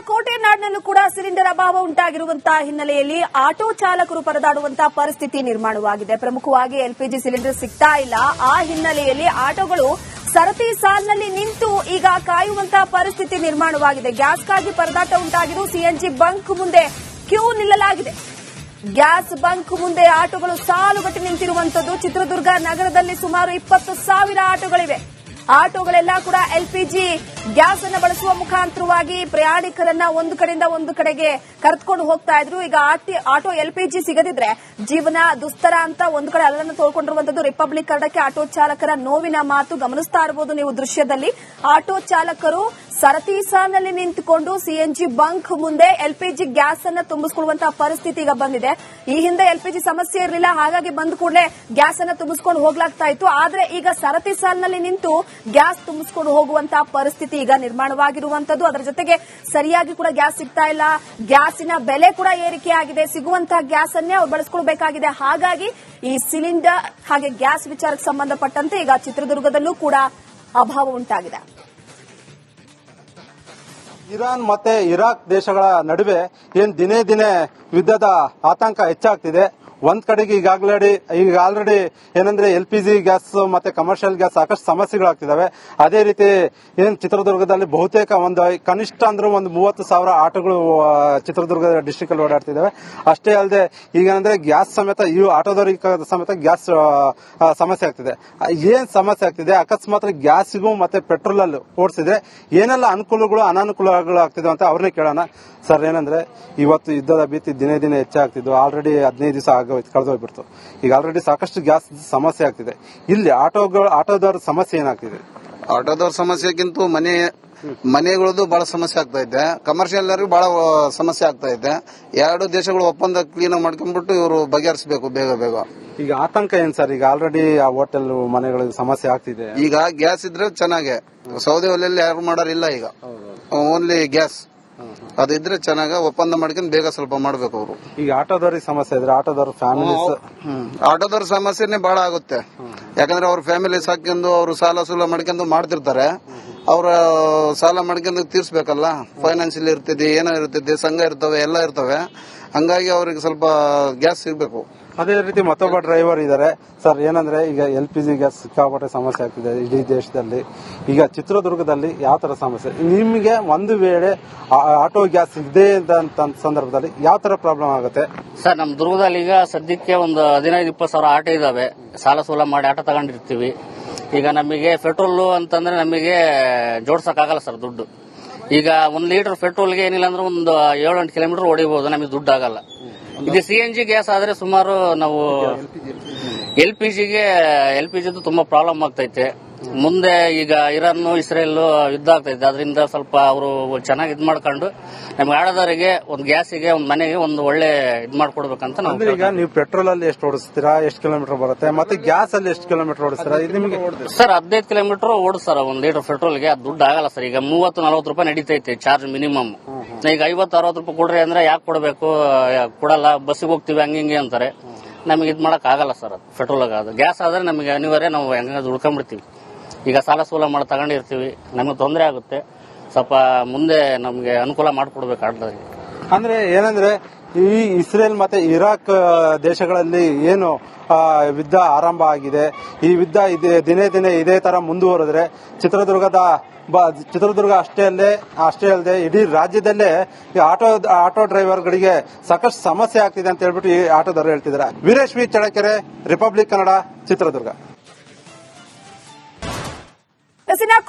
ಕೋಟೆನಾಡಿನಲ್ಲೂ ಕೂಡ ಸಿಲಿಂಡರ್ ಅಭಾವ ಉಂಟಾಗಿರುವಂತಹ ಹಿನ್ನೆಲೆಯಲ್ಲಿ ಆಟೋ ಚಾಲಕರು ಪರದಾಡುವಂತಹ ಪರಿಸ್ಥಿತಿ ನಿರ್ಮಾಣವಾಗಿದೆ. ಪ್ರಮುಖವಾಗಿ ಎಲ್ಪಿಜಿ ಸಿಲಿಂಡರ್ ಸಿಗ್ತಾ ಇಲ್ಲ. ಆ ಹಿನ್ನೆಲೆಯಲ್ಲಿ ಆಟೋಗಳು ಸರತಿ ಸಾಲಿನಲ್ಲಿ ನಿಂತು ಈಗ ಕಾಯುವಂತಹ ಪರಿಸ್ಥಿತಿ ನಿರ್ಮಾಣವಾಗಿದೆ. ಗ್ಯಾಸ್ಗಾಗಿ ಪರದಾಟ ಉಂಟಾಗಿದ್ದು ಸಿಎನ್ಜಿ ಬಂಕ್ ಮುಂದೆ ಕ್ಯೂ ನಿಲ್ಲಲಾಗಿದೆ. ಗ್ಯಾಸ್ ಬಂಕ್ ಮುಂದೆ ಆಟೋಗಳು ಸಾಲುಗಟ್ಟಿ ನಿಂತಿರುವಂತದ್ದು. ಚಿತ್ರದುರ್ಗ ನಗರದಲ್ಲಿ ಸುಮಾರು 20,000 ಆಟೋಗಳಿವೆ. ಆಟೋಗಳೆಲ್ಲ ಕೂಡ ಎಲ್ಪಿಜಿ ಗ್ಯಾಸ್ ಅನ್ನು ಬಳಸುವ ಮುಖಾಂತರವಾಗಿ ಪ್ರಯಾಣಿಕರನ್ನ ಒಂದು ಕಡೆಯಿಂದ ಒಂದು ಕಡೆಗೆ ಕರೆದುಕೊಂಡು ಹೋಗ್ತಾ ಇದ್ರು. ಈಗ ಆಟೋ ಎಲ್ಪಿಜಿ ಸಿಗದಿದ್ರೆ ಜೀವನ ದುಸ್ತರ ಅಂತ ಒಂದು ಕಡೆ ಅಲ್ಲನ್ನು ತೋಳ್ಕೊಂಡಿರುವಂತದ್ದು. ರಿಪಬ್ಲಿಕ್ ಕನ್ನಡಕ್ಕೆ ಆಟೋ ಚಾಲಕರ ನೋವಿನ ಮಾತು ಗಮನಿಸ್ತಾ ಇರಬಹುದು ನೀವು ದೃಶ್ಯದಲ್ಲಿ. ಆಟೋ ಚಾಲಕರು ಸರತಿ ಸಾಲಿನಲ್ಲಿ ನಿಂತುಕೊಂಡು ಸಿಎನ್ಜಿ ಬಂಕ್ ಮುಂದೆ ಎಲ್ಪಿಜಿ ಗ್ಯಾಸ್ ಅನ್ನು ತುಂಬಿಸಿಕೊಳ್ಳುವಂತಹ ಪರಿಸ್ಥಿತಿ ಈಗ ಬಂದಿದೆ. ಈ ಹಿಂದೆ ಎಲ್ಪಿಜಿ ಸಮಸ್ಯೆ ಇರಲಿಲ್ಲ, ಹಾಗಾಗಿ ಬಂದ ಕೂಡಲೇ ಗ್ಯಾಸ್ ಅನ್ನು ತುಂಬಿಸಿಕೊಂಡು ಹೋಗ್ಲಾಗ್ತಾ ಇತ್ತು. ಆದ್ರೆ ಈಗ ಸರತಿ ಸಾಲಿನಲ್ಲಿ ನಿಂತು ಗ್ಯಾಸ್ ತುಂಬಿಸಿಕೊಂಡು ಹೋಗುವಂತಹ ಪರಿಸ್ಥಿತಿ ಈಗ ನಿರ್ಮಾಣವಾಗಿರುವಂತದ್ದು. ಅದರ ಜೊತೆಗೆ ಸರಿಯಾಗಿ ಕೂಡ ಗ್ಯಾಸ್ ಸಿಗ್ತಾ ಇಲ್ಲ. ಗ್ಯಾಸಿನ ಬೆಲೆ ಕೂಡ ಏರಿಕೆ ಆಗಿದೆ. ಸಿಗುವಂತಹ ಗ್ಯಾಸ್ ಅನ್ನೇ ಅವ್ರು ಬಳಸಿಕೊಳ್ಳಬೇಕಾಗಿದೆ. ಹಾಗಾಗಿ ಈ ಸಿಲಿಂಡರ್ ಹಾಗೆ ಗ್ಯಾಸ್ ವಿಚಾರಕ್ಕೆ ಸಂಬಂಧಪಟ್ಟಂತೆ ಈಗ ಚಿತ್ರದುರ್ಗದಲ್ಲೂ ಕೂಡ ಅಭಾವ ಉಂಟಾಗಿದೆ. ಇರಾನ್ ಮತ್ತೆ ಇರಾಕ್ ದೇಶಗಳ ನಡುವೆ ದಿನೇ ದಿನೇ ಯುದ್ಧದ ಆತಂಕ ಹೆಚ್ಚಾಗ್ತಿದೆ. ಒಂದ್ ಕಡೆಗೆ ಈಗ ಆಲ್ರೆಡಿ ಏನಂದ್ರೆ ಎಲ್ಪಿಜಿ ಗ್ಯಾಸ್ ಮತ್ತೆ ಕಮರ್ಷಿಯಲ್ ಗ್ಯಾಸ್ ಸಾಕಷ್ಟು ಸಮಸ್ಯೆಗಳಾಗ್ತಿದಾವೆ. ಅದೇ ರೀತಿ ಚಿತ್ರದುರ್ಗದಲ್ಲಿ ಬಹುತೇಕ ಕನಿಷ್ಠ ಅಂದ್ರೆ 30,000 ಆಟೋಗಳು ಚಿತ್ರದುರ್ಗ ಡಿಸ್ಟಿಕ್ ಅಲ್ಲಿ ಓಡಾಡ್ತಿದಾವೆ. ಅಷ್ಟೇ ಅಲ್ಲದೆ ಈಗ ಏನಂದ್ರೆ ಗ್ಯಾಸ್ ಸಮೇತ ಈ ಆಟೋದವರಿಗೆ ಸಮೇತ ಗ್ಯಾಸ್ ಸಮಸ್ಯೆ ಆಗ್ತಿದೆ. ಏನ್ ಸಮಸ್ಯೆ ಆಗ್ತಿದೆ, ಅಕಸ್ಮಾತ್ ಗ್ಯಾಸ್ಗೂ ಮತ್ತೆ ಪೆಟ್ರೋಲ್ ಅಲ್ಲಿ ಓಡಿಸಿದ್ರೆ ಏನೆಲ್ಲ ಅನುಕೂಲಗಳು ಅನಾನುಕೂಲಗಳು ಆಗ್ತಿದೆ ಅಂತ ಅವ್ರನ್ನೇ ಕೇಳೋಣ. ಸರ್, ಏನಂದ್ರೆ ಇವತ್ತು ಯುದ್ಧದ ಭೀತಿ ದಿನೇ ದಿನೇ ಹೆಚ್ಚಾಗ್ತಿದ್ದು. ಆಲ್ರೆಡಿ 15 ದಿವಸ ಕಳೆದೋಗ್ಬಿಡ್ತು. ಈಗ ಆಲ್ರೆಡಿ ಸಾಕಷ್ಟು ಗ್ಯಾಸ್ ಸಮಸ್ಯೆ ಆಗ್ತಿದೆ. ಇಲ್ಲಿ ಆಟೋದವ್ರ ಸಮಸ್ಯೆ ಏನಾಗ್ತಿದೆ? ಆಟೋದವ್ರ ಸಮಸ್ಯೆಗಿಂತ ಮನೆಗಳದ್ದು ಬಹಳ ಸಮಸ್ಯೆ ಆಗ್ತಾ ಇದೆ. ಕಮರ್ಷಿಯಲ್ ಬಹಳ ಸಮಸ್ಯೆ ಆಗ್ತಾ ಇದೆ. ಎರಡು ದೇಶಗಳು ಒಪ್ಪಂದ ಕ್ಲೀನ್ ಮಾಡ್ಕೊಂಡ್ಬಿಟ್ಟು ಇವರು ಬಗೆಹರಿಸಬೇಕು ಬೇಗ. ಈಗ ಆತಂಕ ಏನ್ ಸರ್? ಈಗ ಆಲ್ರೆಡಿ ಆ ಹೋಟೆಲ್ ಮನೆಗಳಿಗೆ ಸಮಸ್ಯೆ ಆಗ್ತಿದೆ. ಈಗ ಗ್ಯಾಸ್ ಇದ್ರೆ ಚೆನ್ನಾಗೆ, ಸೌದೆ ಒಲೆಯಲ್ಲಿ ಯಾರು ಮಾಡೋರಿಲ್ಲ. ಈಗ ಓನ್ಲಿ ಗ್ಯಾಸ್ ಅದಿದ್ರೆ ಚೆನ್ನಾಗ ಒಪ್ಪಂದ ಮಾಡ್ಕೊಂಡು ಬೇಗ ಸ್ವಲ್ಪ ಮಾಡ್ಬೇಕು ಅವರು. ಈಗ ಆಟೋದವ್ರಿಗೆ ಸಮಸ್ಯೆ ಇದ್ರೆ ಆಟೋದವ್ರ ಸಮಸ್ಯೆನೇ ಬಹಳ ಆಗುತ್ತೆ. ಯಾಕಂದ್ರೆ ಅವ್ರ ಫ್ಯಾಮಿಲಿ ಸಾಕೊಂಡು ಅವರು ಸಾಲ ಸೂಲ ಮಾಡ್ಕೊಂಡು ಮಾಡ್ತಿರ್ತಾರೆ. ಅವ್ರ ಸಾಲ ಮಾಡ್ಕೊಂಡು ತೀರ್ಸ್ಬೇಕಲ್ಲ. ಫೈನಾನ್ಷಿಯಲ್ ಇರ್ತದೆ, ಏನೋ ಇರ್ತದೆ, ಸಂಘ ಇರ್ತವೆ, ಎಲ್ಲ ಇರ್ತವೆ. ಹಂಗಾಗಿ ಅವ್ರಿಗೆ ಸ್ವಲ್ಪ ಗ್ಯಾಸ್ ಸಿಗ್ಬೇಕು. ಅದೇ ರೀತಿ ಮತ್ತೊಬ್ಬ ಡ್ರೈವರ್ ಇದ್ದಾರೆ. ಸರ್, ಏನಂದ್ರೆ ಈಗ ಎಲ್ಪಿಜಿ ಗ್ಯಾಸ್ ಸಿಕ್ಕಾಪಟ್ಟೆ ಸಮಸ್ಯೆ ಆಗ್ತಿದೆ ಇಡೀ ದೇಶದಲ್ಲಿ. ಈಗ ಚಿತ್ರದುರ್ಗದಲ್ಲಿ ಯಾವ ತರ ಸಮಸ್ಯೆ? ನಿಮಗೆ ಒಂದು ವೇಳೆ ಆಟೋ ಗ್ಯಾಸ್ ಇದೆ ಅಂತ ಸಂದರ್ಭದಲ್ಲಿ ಯಾವ ತರ ಪ್ರಾಬ್ಲಮ್ ಆಗುತ್ತೆ? ಸರ್, ನಮ್ಮ ದುರ್ಗದಲ್ಲಿ ಈಗ ಸದ್ಯಕ್ಕೆ ಒಂದು 15-20,000 ಆಟೋ ಇದಾವೆ. ಸಾಲ ಸೂಲ ಮಾಡಿ ಆಟೋ ತಗೊಂಡಿರ್ತೀವಿ. ಈಗ ನಮಗೆ ಪೆಟ್ರೋಲ್ ಅಂತಂದ್ರೆ ನಮಗೆ ಜೋಡ್ಸಕ್ಕಾಗಲ್ಲ ಸರ್ ದುಡ್ಡು. ಈಗ 1 ಲೀಟರ್ ಪೆಟ್ರೋಲ್ಗೆ ಏನಿಲ್ಲ ಅಂದ್ರೆ ಒಂದು 7-8 ಕಿಲೋಮೀಟರ್ ಹೊಡಿಬಹುದು. ನಮಗೆ ದುಡ್ಡು ಆಗಲ್ಲ. ಇದು ಸಿಎನ್ಜಿ ಗ್ಯಾಸ್ ಆದ್ರೆ ಸುಮಾರು ನಾವು ಎಲ್ಪಿಜಿದು ತುಂಬಾ ಪ್ರಾಬ್ಲಮ್ ಆಗ್ತೈತೆ. ಮುಂದೆ ಈಗ ಇರಾನ್ ಇಸ್ರೇಲ್ ಯುದ್ಧ ಆಗ್ತೈತೆ. ಅದರಿಂದ ಸ್ವಲ್ಪ ಅವರು ಚೆನ್ನಾಗಿ ಇದ್ ಮಾಡ್ಕೊಂಡು ನಮ್ಗೆ ಆಡೋದವರಿಗೆ ಒಂದು ಗ್ಯಾಸಿಗೆ ಒಂದು ಮನೆಗೆ ಒಂದು ಒಳ್ಳೆ ಇದ್ ಮಾಡ್ಕೊಡ್ಬೇಕಂತ ನಾವು. ಈಗ ನೀವು ಪೆಟ್ರೋಲ್ ಅಲ್ಲಿ ಎಷ್ಟು ಓಡಿಸ್ತೀರಾ, ಎಷ್ಟು ಕಿಲೋಮೀಟರ್ ಬರುತ್ತೆ, ಮತ್ತೆ ಗ್ಯಾಸ್ ಅಲ್ಲಿ ಎಷ್ಟು ಕಿಲೋಮೀಟರ್ ಓಡಿಸ್ತೀರಾ? ನಿಮಗೆ ಸರ್ 15 ಕಿಲೋಮೀಟರ್ ಓಡಿಸ್ತಾರ 1 ಲೀಟರ್ ಪೆಟ್ರೋಲ್ಗೆ. ಅದು ದುಡ್ಡು ಆಗಲ್ಲ ಸರ್. ಈಗ 30-40 ರೂಪಾಯಿ ನಡೀತೈತೆ ಚಾರ್ಜ್ ಮಿನಿಮಮ್. ಈಗ 50-60 ರೂಪಾಯಿ ಕೊಡ್ರಿ ಅಂದ್ರೆ ಯಾಕೆ ಕೊಡಬೇಕು, ಕೊಡಲ್ಲ, ಬಸ್ಸಿಗೆ ಹೋಗ್ತೀವಿ ಹಂಗೆ ಅಂತಾರೆ. ನಮಗೆ ಇದ್ ಮಾಡಕ್ ಆಗಲ್ಲ ಸರ್. ಅದು ಪೆಟ್ರೋಲ್ ಅದು. ಗ್ಯಾಸ್ ಆದ್ರೆ ನಮಗೆ ಅನಿವಾರ್ಯ, ನಾವು ಹೆಂಗ ದುಡ್ಕೊಂಡ್ಬಿಡ್ತೀವಿ. ಈಗ ಸಾಲ ಸೂಲ ಮಾಡಿ ತಗೊಂಡಿರ್ತೀವಿ, ನಮಗೆ ತೊಂದರೆ ಆಗುತ್ತೆ. ಸ್ವಲ್ಪ ಮುಂದೆ ನಮ್ಗೆ ಅನುಕೂಲ ಮಾಡ್ಕೊಡ್ಬೇಕು ಆಟೋದಕ್ಕೆ. ಅಂದ್ರೆ ಏನಂದ್ರೆ ಈ ಇಸ್ರೇಲ್ ಮತ್ತೆ ಇರಾಕ್ ದೇಶಗಳಲ್ಲಿ ಏನು ಯುದ್ಧ ಆರಂಭ ಆಗಿದೆ. ಈ ಯುದ್ಧ ದಿನೇ ದಿನೇ ಇದೇ ತರ ಮುಂದುವರೆದ್ರೆ ಚಿತ್ರದುರ್ಗ ಅಷ್ಟೇ ಅಲ್ಲದೆ ಇಡೀ ರಾಜ್ಯದಲ್ಲೇ ಆಟೋ ಡ್ರೈವರ್ಗಳಿಗೆ ಸಾಕಷ್ಟು ಸಮಸ್ಯೆ ಆಗ್ತಿದೆ ಅಂತ ಹೇಳ್ಬಿಟ್ಟು ಈ ಆಟೋದವರು ಹೇಳ್ತಿದ್ದಾರೆ. Veeresh V Challakere, republic Kannada, Chitradurga.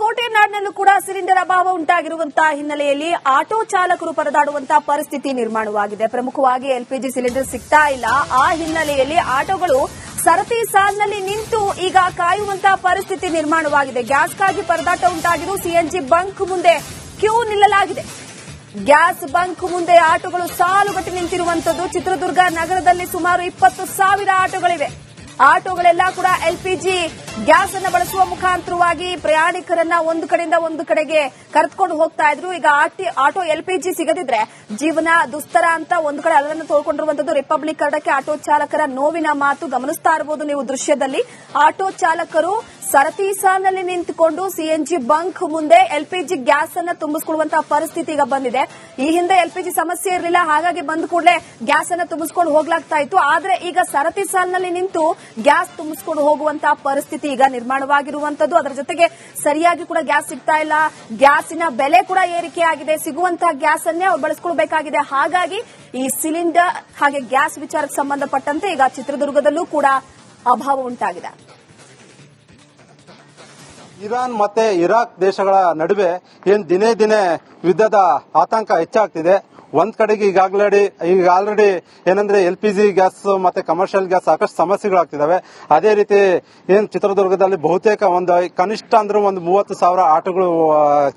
ಕೋಟೆನಾಡಿನಲ್ಲೂ ಕೂಡ ಸಿಲಿಂಡರ್ ಅಭಾವ ಉಂಟಾಗಿರುವಂತಹ ಹಿನ್ನೆಲೆಯಲ್ಲಿ ಆಟೋ ಚಾಲಕರು ಪರದಾಡುವಂತಹ ಪರಿಸ್ಥಿತಿ ನಿರ್ಮಾಣವಾಗಿದೆ. ಪ್ರಮುಖವಾಗಿ ಎಲ್ಪಿಜಿ ಸಿಲಿಂಡರ್ ಸಿಗ್ತಾ ಇಲ್ಲ. ಆ ಹಿನ್ನೆಲೆಯಲ್ಲಿ ಆಟೋಗಳು ಸರತಿ ಸಾಲಿನಲ್ಲಿ ನಿಂತು ಈಗ ಕಾಯುವಂತಹ ಪರಿಸ್ಥಿತಿ ನಿರ್ಮಾಣವಾಗಿದೆ. ಗ್ಯಾಸ್ಗಾಗಿ ಪರದಾಟ ಉಂಟಾಗಿದ್ದು ಸಿಎನ್ಜಿ ಬಂಕ್ ಮುಂದೆ ಕ್ಯೂ ನಿಲ್ಲಲಾಗಿದೆ. ಗ್ಯಾಸ್ ಬಂಕ್ ಮುಂದೆ ಆಟೋಗಳು ಸಾಲುಗಟ್ಟಿ ನಿಂತಿರುವಂತದ್ದು. ಚಿತ್ರದುರ್ಗ ನಗರದಲ್ಲಿ ಸುಮಾರು 20,000 ಆಟೋಗಳಿವೆ. ಆಟೋಗಳೆಲ್ಲ ಕೂಡ ಎಲ್ಪಿಜಿ ಗ್ಯಾಸ್ ಅನ್ನು ಬಳಸುವ ಮುಖಾಂತರವಾಗಿ ಪ್ರಯಾಣಿಕರನ್ನ ಒಂದು ಕಡೆಯಿಂದ ಒಂದು ಕಡೆಗೆ ಕರೆದುಕೊಂಡು ಹೋಗ್ತಾ ಇದ್ರು. ಈಗ ಆಟೋ ಎಲ್ಪಿಜಿ ಸಿಗದಿದ್ರೆ ಜೀವನ ದುಸ್ತರ ಅಂತ ಒಂದು ಕಡೆ ಅಲ್ಲನ್ನು ತೋಳ್ಕೊಂಡಿರುವಂತದ್ದು. ರಿಪಬ್ಲಿಕ್ ಕನ್ನಡಕ್ಕೆ ಆಟೋ ಚಾಲಕರ ನೋವಿನ ಮಾತು ಗಮನಿಸ್ತಾ ಇರಬಹುದು ನೀವು ದೃಶ್ಯದಲ್ಲಿ. ಆಟೋ ಚಾಲಕರು ಸರತಿ ಸಾಲಿನಲ್ಲಿ ನಿಂತುಕೊಂಡು ಸಿಎನ್ಜಿ ಬಂಕ್ ಮುಂದೆ ಎಲ್ಪಿಜಿ ಗ್ಯಾಸ್ ಅನ್ನ ತುಂಬಿಸಿಕೊಳ್ಳುವಂತಹ ಪರಿಸ್ಥಿತಿ ಈಗ ಬಂದಿದೆ. ಈ ಹಿಂದೆ ಎಲ್ಪಿಜಿ ಸಮಸ್ಯೆ ಇರಲಿಲ್ಲ, ಹಾಗಾಗಿ ಬಂದ ಕೂಡಲೇ ಗ್ಯಾಸ್ ಅನ್ನ ತುಂಬಿಸಿಕೊಂಡು ಹೋಗ್ಲಾಗ್ತಾ ಇತ್ತು. ಆದ್ರೆ ಈಗ ಸರತಿ ಸಾಲಿನಲ್ಲಿ ನಿಂತು ಗ್ಯಾಸ್ ತುಂಬಿಸಿಕೊಂಡು ಹೋಗುವಂತಹ ಪರಿಸ್ಥಿತಿ ಈಗ ನಿರ್ಮಾಣವಾಗಿರುವಂತದ್ದು. ಅದರ ಜೊತೆಗೆ ಸರಿಯಾಗಿ ಕೂಡ ಗ್ಯಾಸ್ ಸಿಗ್ತಾ ಇಲ್ಲ, ಗ್ಯಾಸಿನ ಬೆಲೆ ಕೂಡ ಏರಿಕೆ ಆಗಿದೆ, ಸಿಗುವಂತಹ ಗ್ಯಾಸ್ ಅನ್ನೇ ಅವ್ರು ಬಳಸಿಕೊಳ್ಳಬೇಕಾಗಿದೆ. ಹಾಗಾಗಿ ಈ ಸಿಲಿಂಡರ್ ಹಾಗೆ ಗ್ಯಾಸ್ ವಿಚಾರಕ್ಕೆ ಸಂಬಂಧಪಟ್ಟಂತೆ ಈಗ ಚಿತ್ರದುರ್ಗದಲ್ಲೂ ಕೂಡ ಅಭಾವ ಉಂಟಾಗಿದೆ. ಇರಾನ್ ಮತ್ತೆ ಇರಾಕ್ ದೇಶಗಳ ನಡುವೆ ಏನ್ ದಿನೇ ದಿನೇ ಯುದ್ಧದ ಆತಂಕ ಹೆಚ್ಚಾಗ್ತಿದೆ. ಒಂದ್ ಕಡೆಗೆ ಈಗ ಆಲ್ರೆಡಿ ಏನಂದ್ರೆ LPG ಗ್ಯಾಸ್ ಮತ್ತೆ ಕಮರ್ಷಿಯಲ್ ಗ್ಯಾಸ್ ಸಾಕಷ್ಟು ಸಮಸ್ಯೆಗಳಾಗ್ತಿದಾವೆ. ಅದೇ ರೀತಿ ಏನ್ ಚಿತ್ರದುರ್ಗದಲ್ಲಿ ಬಹುತೇಕ ಕನಿಷ್ಠ ಅಂದ್ರೆ 30,000 ಆಟೋಗಳು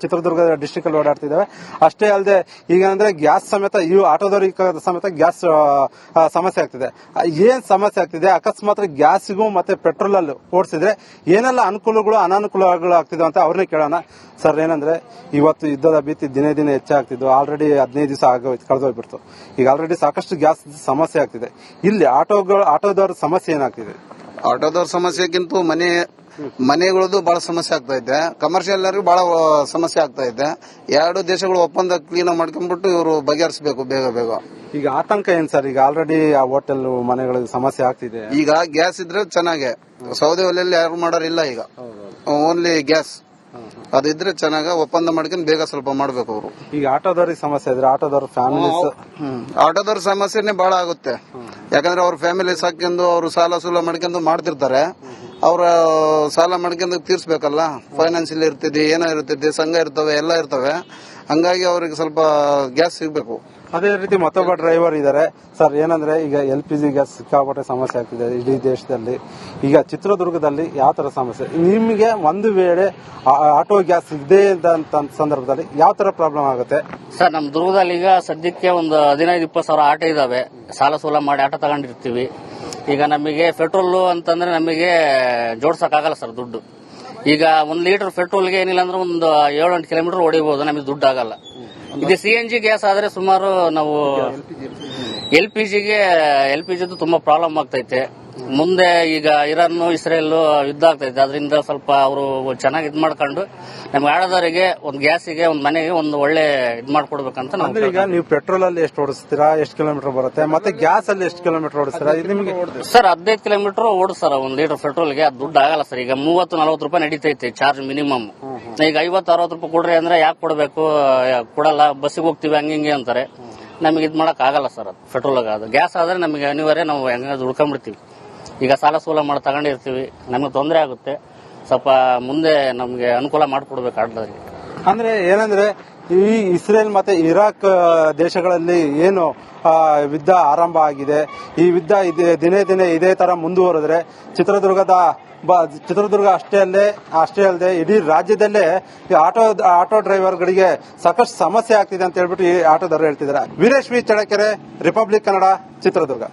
ಚಿತ್ರದುರ್ಗ ಡಿಸ್ಟಿಕ್ ಅಲ್ಲಿ ಓಡಾಡ್ತಿದಾವೆ. ಅಷ್ಟೇ ಅಲ್ಲದೆ ಈಗ ಅಂದ್ರೆ ಗ್ಯಾಸ್ ಸಮೇತ ಈ ಆಟೋದವರಿಗೆ ಸಮೇತ ಗ್ಯಾಸ್ ಸಮಸ್ಯೆ ಆಗ್ತಿದೆ. ಏನ್ ಸಮಸ್ಯೆ ಆಗ್ತಿದೆ, ಅಕಸ್ಮಾತ್ ಗ್ಯಾಸ್ಗೂ ಮತ್ತೆ ಪೆಟ್ರೋಲ್ ಅಲ್ಲಿ ಓಡಿಸಿದ್ರೆ ಏನೆಲ್ಲ ಅನುಕೂಲಗಳು ಅನಾನುಕೂಲಗಳು ಆಗ್ತಿದೆ ಅಂತ ಅವ್ರನ್ನೇ ಕೇಳೋಣ. ಸರ್, ಏನಂದ್ರೆ ಇವತ್ತು ಯುದ್ಧದ ಭೀತಿ ದಿನೇ ದಿನೇ ಹೆಚ್ಚಾಗ್ತಿದ್ದು, ಆಲ್ರೆಡಿ 15 ದಿವಸ ಕಳೆದೋಗ್ಬಿಡ್ತು. ಈಗ ಆಲ್ರೆಡಿ ಸಾಕಷ್ಟು ಗ್ಯಾಸ್ ಸಮಸ್ಯೆ ಆಗ್ತಿದೆ. ಇಲ್ಲಿ ಆಟೋದವ್ರ ಸಮಸ್ಯೆ ಏನಾಗ್ತಿದೆ? ಆಟೋದವ್ರ ಸಮಸ್ಯೆಗಿಂತ ಮನೆಗಳದ್ದು ಬಹಳ ಸಮಸ್ಯೆ ಆಗ್ತಾ ಇದೆ. ಕಮರ್ಷಿಯಲ್ ಬಹಳ ಸಮಸ್ಯೆ ಆಗ್ತಾ ಇದೆ. ಎರಡು ದೇಶಗಳು ಒಪ್ಪಂದ ಕ್ಲೀನ್ ಮಾಡ್ಕೊಂಡ್ಬಿಟ್ಟು ಇವರು ಬಗೆಹರಿಸಬೇಕು ಬೇಗ. ಈಗ ಆತಂಕ ಏನ್ ಸರ್? ಈಗ ಆಲ್ರೆಡಿ ಆ ಹೋಟೆಲ್ ಮನೆಗಳಿಗೆ ಸಮಸ್ಯೆ ಆಗ್ತಿದೆ. ಈಗ ಗ್ಯಾಸ್ ಇದ್ರೆ ಚೆನ್ನಾಗೆ, ಸೌದೆ ಒಲೆಯಲ್ಲಿ ಯಾರು ಮಾಡೋರಿಲ್ಲ. ಈಗ ಓನ್ಲಿ ಗ್ಯಾಸ್ ಅದಿದ್ರೆ ಚೆನ್ನಾಗ ಒಪ್ಪಂದ ಮಾಡ್ಕೊಂಡು ಬೇಗ ಸ್ವಲ್ಪ ಮಾಡ್ಬೇಕು ಅವರು. ಈಗ ಆಟೋದವ್ರಿಗೆ ಸಮಸ್ಯೆ ಇದ್ರೆ ಆಟೋದವ್ರ ಫ್ಯಾಮಿಲೀಸ್ ಆಟೋದವ್ರ ಸಮಸ್ಯೆನೆ ಬಹಳ ಆಗುತ್ತೆ. ಯಾಕಂದ್ರೆ ಅವ್ರ ಫ್ಯಾಮಿಲಿ ಸಾಕೊಂಡು ಅವರು ಸಾಲ ಮಾಡ್ಕೊಂಡು ಮಾಡ್ತಿರ್ತಾರೆ. ಅವ್ರ ಸಾಲ ಮಾಡ್ಕೊಂಡು ತೀರ್ಸ್ಬೇಕಲ್ಲ. ಫೈನಾನ್ಸಿಯಲ್ ಇರ್ತದೆ, ಏನೋ ಇರ್ತದೆ, ಸಂಘ ಇರ್ತವೆ, ಎಲ್ಲ ಇರ್ತವೆ. ಹಂಗಾಗಿ ಅವ್ರಿಗೆ ಸ್ವಲ್ಪ ಗ್ಯಾಸ್ ಸಿಗ್ಬೇಕು. ಅದೇ ರೀತಿ ಮತ್ತೊಬ್ಬ ಡ್ರೈವರ್ ಇದ್ದಾರೆ. ಸರ್, ಏನಂದ್ರೆ ಈಗ LPG ಗ್ಯಾಸ್ ಸಿಕ್ಕಾಪಟ್ಟೆ ಸಮಸ್ಯೆ ಆಗ್ತಿದೆ ಇಡೀ ದೇಶದಲ್ಲಿ. ಈಗ ಚಿತ್ರದುರ್ಗದಲ್ಲಿ ಯಾವ ತರ ಸಮಸ್ಯೆ? ನಿಮಗೆ ಒಂದು ವೇಳೆ ಆಟೋ ಗ್ಯಾಸ್ ಸಿಗದೆ ಅಂತ ಸಂದರ್ಭದಲ್ಲಿ ಯಾವ ತರ ಪ್ರಾಬ್ಲಮ್ ಆಗುತ್ತೆ? ಸರ್, ನಮ್ ದುರ್ಗದಲ್ಲಿ ಈಗ ಸದ್ಯಕ್ಕೆ ಒಂದು 15-20 ಸಾವಿರ ಆಟೋ ಇದಾವೆ. ಸಾಲ ಮಾಡಿ ಆಟೋ ತಗೊಂಡಿರ್ತೀವಿ. ಈಗ ನಮಗೆ ಪೆಟ್ರೋಲ್ ಅಂತಂದ್ರೆ ನಮಗೆ ಜೋಡ್ಸಕ್ಕಾಗಲ್ಲ ಸರ್ ದುಡ್ಡು. ಈಗ 1 ಲೀಟರ್ ಪೆಟ್ರೋಲ್ಗೆ ಏನಿಲ್ಲ ಅಂದ್ರೆ ಒಂದು 7-8 ಕಿಲೋಮೀಟರ್ ಹೊಡಿಬಹುದು, ನಮಗೆ ದುಡ್ಡು ಆಗಲ್ಲ. ಇದು CNG ಗ್ಯಾಸ್ ಆದ್ರೆ ಸುಮಾರು ನಾವು LPG ತುಂಬಾ ಪ್ರಾಬ್ಲಮ್ ಆಗ್ತೈತೆ. ಮುಂದೆ ಈಗ ಇರಾನ್ ಇಸ್ರೇಲ್ ಯುದ್ಧ ಆಗ್ತೈತೆ. ಅದರಿಂದ ಸ್ವಲ್ಪ ಅವರು ಚೆನ್ನಾಗಿ ಇದ್ ಮಾಡ್ಕೊಂಡು ನಮ್ಗೆ ಆಡೋದವರಿಗೆ ಒಂದು ಗ್ಯಾಸಿಗೆ ಒಂದು ಮನೆಗೆ ಒಂದು ಒಳ್ಳೆ ಇದ್ ಮಾಡ್ಕೊಡ್ಬೇಕಂತ ನಾವು. ಈಗ ನೀವು ಪೆಟ್ರೋಲ್ ಅಲ್ಲಿ ಎಷ್ಟು ಓಡಿಸ್ತೀರಾ, ಎಷ್ಟು ಕಿಲೋಮೀಟರ್ ಬರುತ್ತೆ, ಮತ್ತೆ ಗ್ಯಾಸ್ ಅಲ್ಲಿ ಎಷ್ಟು ಕಿಲೋಮೀಟರ್ ಓಡಿಸ್ತೀರಾ? ನಿಮಗೆ ಸರ್ 15 ಕಿಲೋಮೀಟರ್ ಓಡಿಸ್ತಾರ 1 ಲೀಟರ್ ಪೆಟ್ರೋಲ್ಗೆ. ಅದು ದುಡ್ಡು ಆಗಲ್ಲ ಸರ್. ಈಗ 30-40 ರೂಪಾಯಿ ನಡೀತೈತೆ ಚಾರ್ಜ್ ಮಿನಿಮಮ್. ಈಗ 50-60 ರೂಪಾಯಿ ಕೊಡ್ರಿ ಅಂದ್ರೆ ಯಾಕೆ ಕೊಡಬೇಕು, ಕೊಡಲ್ಲ, ಬಸ್ಸಿಗೆ ಹೋಗ್ತೀವಿ ಹಂಗೆ ಅಂತಾರೆ. ನಮಗೆ ಇದ್ ಮಾಡಕ್ ಆಗಲ್ಲ ಸರ್. ಅದು ಪೆಟ್ರೋಲ್ ಅದು. ಗ್ಯಾಸ್ ಆದ್ರೆ ನಮಗೆ ಅನಿವಾರ್ಯ, ನಾವು ಹೆಂಗ ದುಡ್ಕೊಂಡ್ಬಿಡ್ತೀವಿ. ಈಗ ಸಾಲ ಮಾಡಿ ತಗೊಂಡಿರ್ತೀವಿ, ನಮಗೆ ತೊಂದರೆ ಆಗುತ್ತೆ. ಸ್ವಲ್ಪ ಮುಂದೆ ನಮ್ಗೆ ಅನುಕೂಲ ಮಾಡಿಕೊಡ್ಬೇಕು ಆಟೋದವರಿಗೆ. ಅಂದ್ರೆ ಏನಂದ್ರೆ ಈ ಇಸ್ರೇಲ್ ಮತ್ತೆ ಇರಾಕ್ ದೇಶಗಳಲ್ಲಿ ಏನು ಯುದ್ಧ ಆರಂಭ ಆಗಿದೆ, ಈ ಯುದ್ಧ ದಿನೇ ದಿನೇ ಇದೇ ತರ ಮುಂದುವರೆದ್ರೆ ಚಿತ್ರದುರ್ಗ ಅಷ್ಟೇ ಅಲ್ಲದೆ ಇಡೀ ರಾಜ್ಯದಲ್ಲೇ ಆಟೋ ಡ್ರೈವರ್ಗಳಿಗೆ ಸಾಕಷ್ಟು ಸಮಸ್ಯೆ ಆಗ್ತಿದೆ ಅಂತ ಹೇಳ್ಬಿಟ್ಟು ಈ ಆಟೋದವರು ಹೇಳ್ತಿದ್ದಾರೆ. Veeresh V Challakere, republic Kannada, Chitradurga.